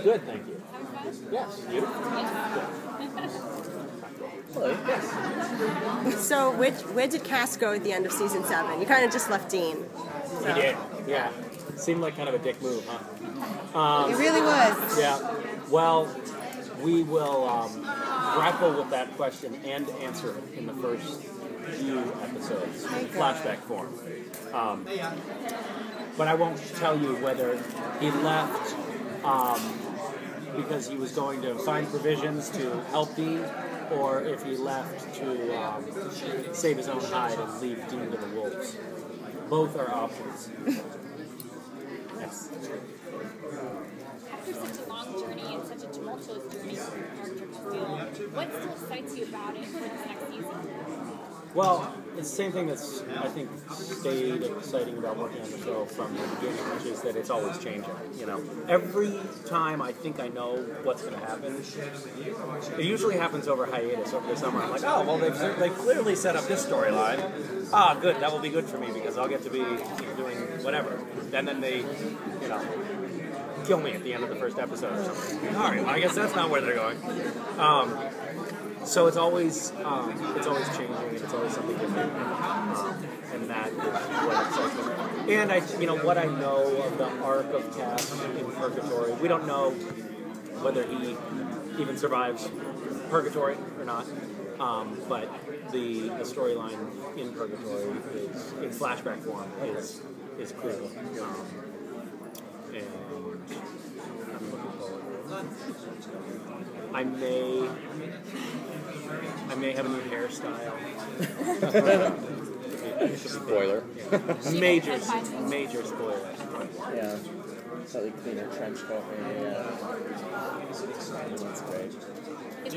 Good, thank you. Having fun? Yes, you? Hello. Yes. So where did Cass go at the end of season 7? You kind of just left Dean. He did, yeah. Seemed like kind of a dick move, huh? It really was. Yeah. Well, we will grapple with that question and answer it in the first few episodes, flashback form. But I won't tell you whether he left because he was going to find provisions to help Dean, or if he left to save his own hide and leave Dean to the wolves. Both are options. Yes. After such a long journey and such a tumultuous journey for your character to feel, what still excites you about it for this next season? Well, it's the same thing that's, I think, stayed exciting about working on the show from the beginning, which is that it's always changing. You know, every time I think I know what's going to happen, it usually happens over hiatus, over the summer. I'm like, oh, well, they've clearly set up this storyline. Ah, good, that will be good for me because I'll get to be doing whatever. And then they, you know, kill me at the end of the first episode or something. All right, well, I guess that's not where they're going. So it's always changing, and it's always something different, and that is what excites me. And what I know of the arc of Cass in Purgatory, we don't know whether he even survives Purgatory or not. But the storyline in Purgatory is in flashback form is cool, and I'm looking forward to it. I may have a new hairstyle. Spoiler. Major spoiler. Yeah. Slightly cleaner trench coat, maybe. Yeah. That's great. Is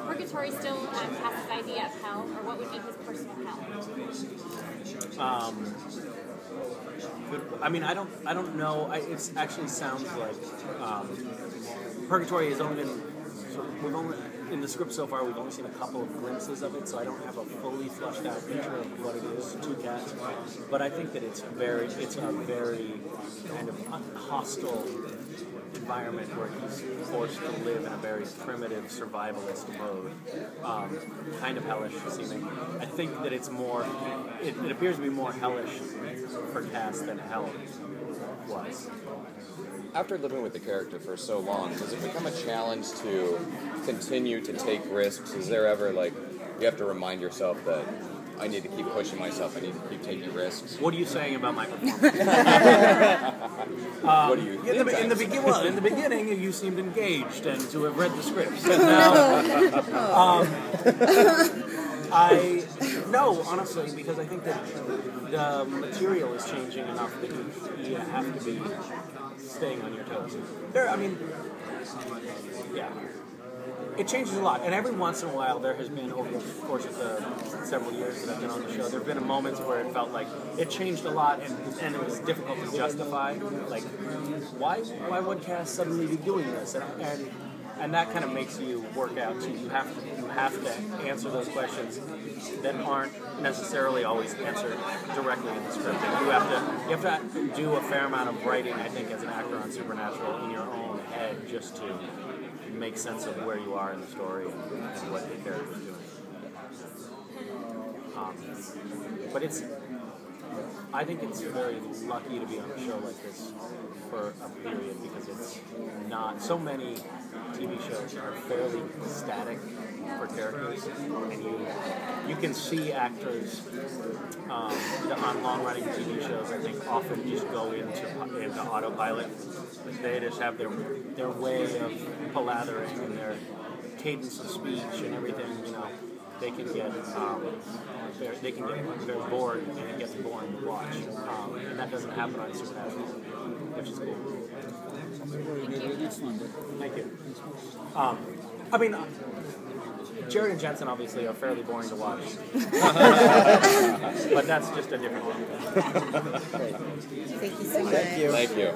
Purgatory still Cass's idea of hell, or what would be his personal hell? I mean, I don't know. It actually sounds like Purgatory has only been. In the script so far, we've only seen a couple of glimpses of it, so I don't have a fully fleshed out picture of what it is to Cass. But I think that it's a very kind of hostile environment where he's forced to live in a very primitive survivalist mode, kind of hellish seeming. I think that it's more. It appears to be more hellish for Cass than hell was. After living with the character for so long, does it become a challenge to continue to take risks? Is there ever, you have to remind yourself that I need to keep pushing myself, I need to keep taking risks? What are you saying about my performance? What do you think? In the beginning, you seemed engaged and to have read the scripts. And now, no, honestly, because I think that the material is changing enough that you have to be staying on your toes. It changes a lot, and every once in a while there has been, over the course of the several years that I've been on the show, there have been moments where it felt like it changed a lot, and it was difficult to justify. Like, why would Cass suddenly be doing this? And that kind of makes you work out too. You have to answer those questions that aren't necessarily always answered directly in the script. And you have to do a fair amount of writing, I think, as an actor on Supernatural in your own head, just to make sense of where you are in the story and what the character is doing. But I think it's very lucky to be on a show like this for a period, because it's not, so many TV shows are fairly static for characters, and you can see actors on long-running TV shows, I think, often just go into autopilot. They just have their way of palavering and their cadence of speech and everything, they can get very bored, and it gets boring to watch. And that doesn't happen on Supernatural, which is cool. Thank you. Jared and Jensen obviously are fairly boring to watch, but that's just a different one. Thank you so much. Thank you.